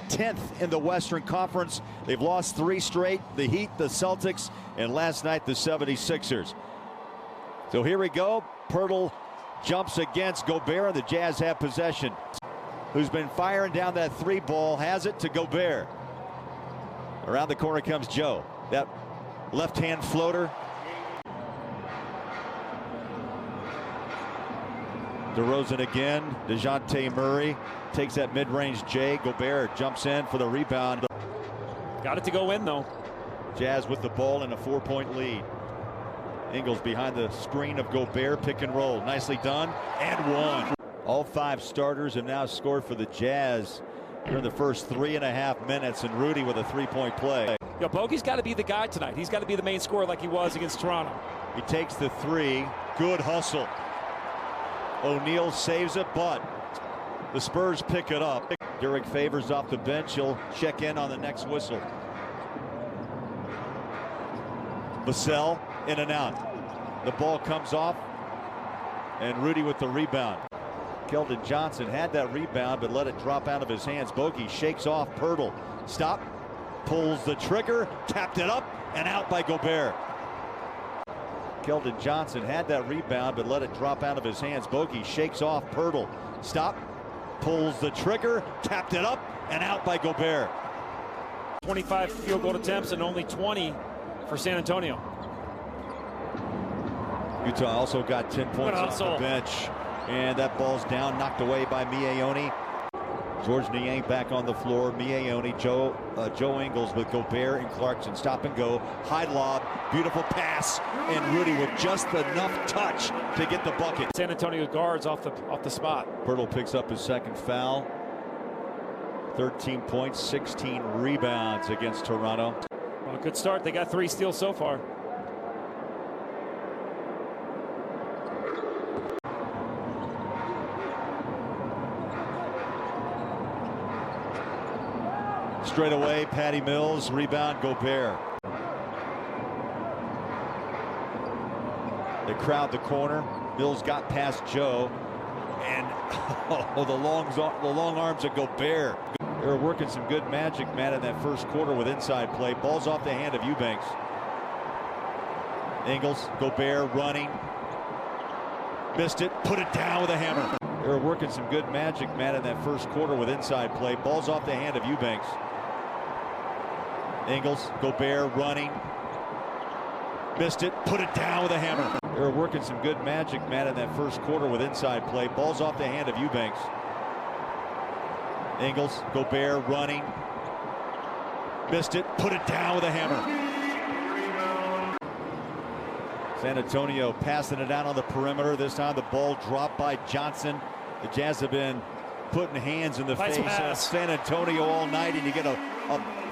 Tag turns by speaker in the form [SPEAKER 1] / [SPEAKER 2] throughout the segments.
[SPEAKER 1] 10th in the Western Conference. They've lost 3 straight, the Heat, the Celtics, and last night the 76ers. So here we go. Pirtle jumps against Gobert, and the Jazz have possession. Who's been firing down that 3 ball, has it to Gobert. Around the corner comes Joe. That left-hand floater. DeRozan again. DeJounte Murray takes that mid-range J. Gobert jumps in for the rebound.
[SPEAKER 2] Got it to go in, though.
[SPEAKER 1] Jazz with the ball in a 4-point lead. Ingles behind the screen of Gobert, pick and roll. Nicely done, and one. All 5 starters have now scored for the Jazz during the first 3.5 minutes, and Rudy with a 3-point play.
[SPEAKER 2] Yo, Bogey's got to be the guy tonight. He's got to be the main scorer like he was against Toronto.
[SPEAKER 1] He takes the 3. Good hustle. O'Neal saves it, but the Spurs pick it up. Derek Favors off the bench. He'll check in on the next whistle. Vassell in and out. The ball comes off, and Rudy with the rebound. Keldon Johnson had that rebound, but let it drop out of his hands. Bogey shakes off Pirtle. Stop. Pulls the trigger. Tapped it up and out by Gobert. Keldon Johnson had that rebound, but let it drop out of his hands. Bogey shakes off Pirtle. Stop. Pulls the trigger. Tapped it up and out by Gobert.
[SPEAKER 2] 25 field goal attempts and only 20 for San Antonio.
[SPEAKER 1] Utah also got 10 points off the bench. And that ball's down, knocked away by Miaone. George Niang back on the floor. Miaone, Joe Ingles with Gobert and Clarkson. Stop and go. High lob. Beautiful pass. And Rudy with just enough touch to get the bucket.
[SPEAKER 2] San Antonio guards off the spot.
[SPEAKER 1] Pirtle picks up his 2nd foul. 13 points, 16 rebounds against Toronto.
[SPEAKER 2] Well, good start. They got 3 steals so far.
[SPEAKER 1] Straight away, Patty Mills, rebound, Gobert. They crowd the corner. Mills got past Joe, and the long arms of Gobert. They were working some good magic, man, in that first quarter with inside play. Ball's off the hand of Eubanks. Ingles, Gobert running. Missed it, put it down with a hammer. They were working some good magic, man, in that first quarter with inside play. Ball's off the hand of Eubanks. Ingles, Gobert running. Missed it, put it down with a hammer. They were working some good magic, man, in that first quarter with inside play. Ball's off the hand of Eubanks. Ingles, Gobert running. Missed it, put it down with a hammer. San Antonio passing it out on the perimeter. This time the ball dropped by Johnson. The Jazz have been putting hands in the face of San Antonio all night, and you get a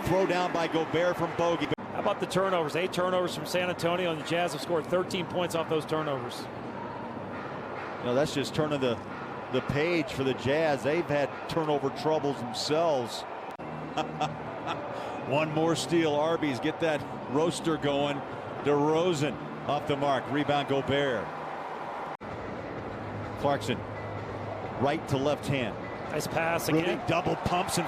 [SPEAKER 1] throw down by Gobert from Bogey.
[SPEAKER 2] How about the turnovers? 8 turnovers from San Antonio, and the Jazz have scored 13 points off those turnovers.
[SPEAKER 1] You know, that's just turning the page for the Jazz. They've had turnover troubles themselves. One more steal. Arby's get that roaster going. DeRozan off the mark. Rebound Gobert. Clarkson, right to left hand.
[SPEAKER 2] Nice pass again.
[SPEAKER 1] Rudy double pumps and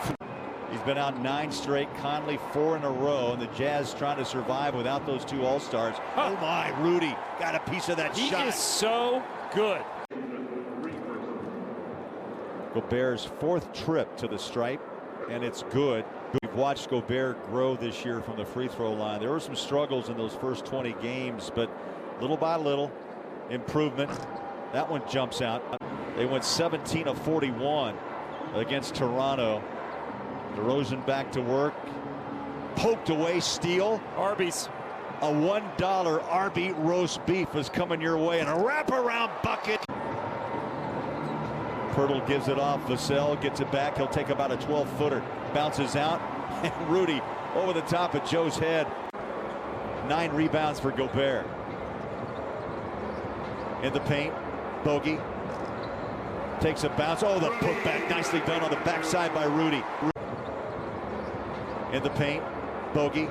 [SPEAKER 1] he's been out 9 straight. Conley 4 in a row, and the Jazz trying to survive without those 2 All-Stars. Oh my, Rudy got a piece of that shot.
[SPEAKER 2] He is so good.
[SPEAKER 1] Gobert's 4th trip to the stripe, and it's good. We've watched Gobert grow this year from the free throw line. There were some struggles in those first 20 games, but little by little, improvement. That one jumps out. They went 17 of 41 against Toronto. DeRozan back to work. Poked away, steal.
[SPEAKER 2] Arby's.
[SPEAKER 1] A $1 Arby roast beef is coming your way, and a wraparound bucket. Pirtle gives it off. Vassell gets it back. He'll take about a 12-footer. Bounces out. And Rudy over the top of Joe's head. 9 rebounds for Gobert. In the paint. Bogey. Takes a bounce. Oh, the putback. Nicely done on the backside by Rudy. In the paint. Bogey.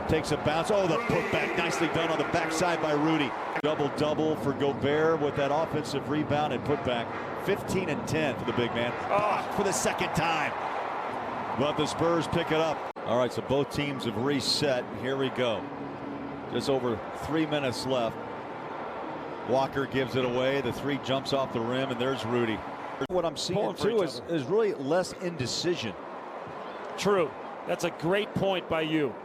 [SPEAKER 1] Takes a bounce. Oh, the putback. Nicely done on the backside by Rudy. Double-double for Gobert with that offensive rebound and putback. 15 and 10 for the big man. Oh, for the second time. But the Spurs pick it up. All right, so both teams have reset. Here we go. Just over 3 minutes left. Walker gives it away. The three jumps off the rim, and there's Rudy. What I'm seeing too is really less indecision.
[SPEAKER 2] True. That's a great point by you.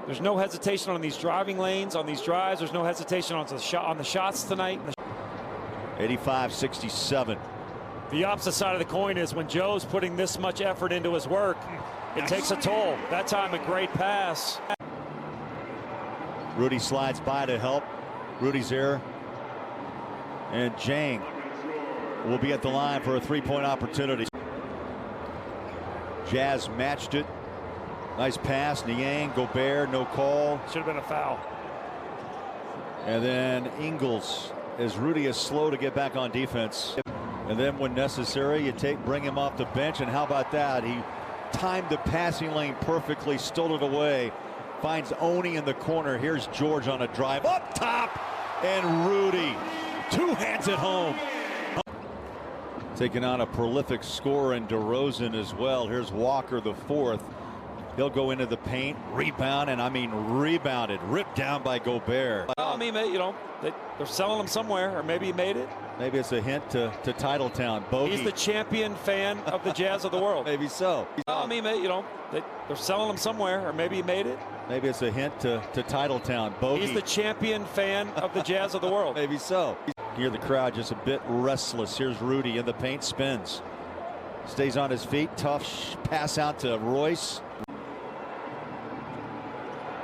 [SPEAKER 2] There's no hesitation on these driving lanes, on these drives. There's no hesitation on the shots tonight.
[SPEAKER 1] 85-67.
[SPEAKER 2] The opposite side of the coin is when Joe's putting this much effort into his work, it takes a toll. That time a great pass.
[SPEAKER 1] Rudy slides by to help. Rudy's there. And Jang will be at the line for a three-point opportunity. Jazz matched it. Nice pass. Niang, Gobert, no call.
[SPEAKER 2] Should have been a foul.
[SPEAKER 1] And then Ingles, as Rudy is slow to get back on defense. And then when necessary, you bring him off the bench. And how about that? He timed the passing lane perfectly, stole it away. Finds Oni in the corner. Here's George on a drive up top. And Rudy, two hands at home. Taking on a prolific scorer in DeRozan as well. Here's Walker, the fourth. He'll go into the paint, rebound, and I mean rebounded, ripped down by Gobert.
[SPEAKER 2] Well, I mean, you know, they're selling him somewhere, or maybe he made it.
[SPEAKER 1] Maybe it's a hint to Titletown. Bogey.
[SPEAKER 2] He's the champion fan of the Jazz of the world.
[SPEAKER 1] Maybe so.
[SPEAKER 2] Well, I mean, you know, they're selling him somewhere, or maybe he made it.
[SPEAKER 1] Maybe it's a hint to Titletown. Bogey.
[SPEAKER 2] He's the champion fan of the Jazz of the world.
[SPEAKER 1] Maybe so. Hear the crowd just a bit restless. Here's Rudy in the paint, spins. Stays on his feet. Tough pass out to Royce.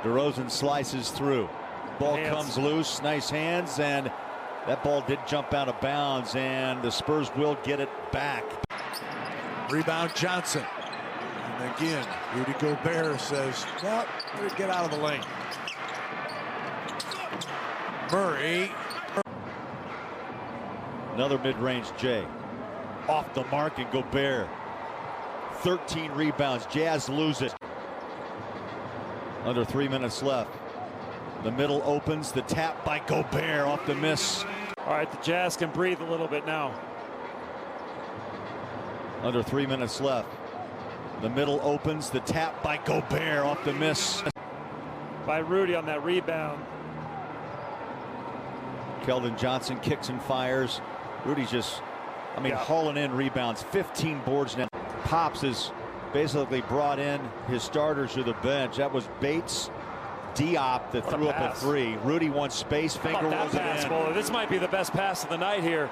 [SPEAKER 1] DeRozan slices through. Ball comes loose. Nice hands, and that ball did jump out of bounds, and the Spurs will get it back.
[SPEAKER 3] Rebound Johnson. And again, Rudy Gobert says, well, get out of the lane. Murray.
[SPEAKER 1] Another mid-range J. Off the mark, and Gobert. 13 rebounds. Jazz lose it. Under 3 minutes left. The middle opens. The tap by Gobert off the miss.
[SPEAKER 2] All right, the Jazz can breathe a little bit now.
[SPEAKER 1] Under 3 minutes left. The middle opens. The tap by Gobert off the miss.
[SPEAKER 2] By Rudy on that rebound.
[SPEAKER 1] Keldon Johnson kicks and fires. Rudy's just, hauling in rebounds. 15 boards now. Pops has basically brought in his starters to the bench. That was Bates, Diop that threw up a three. Rudy wants space. Finger rolls it in.
[SPEAKER 2] This might be the best pass of the night here.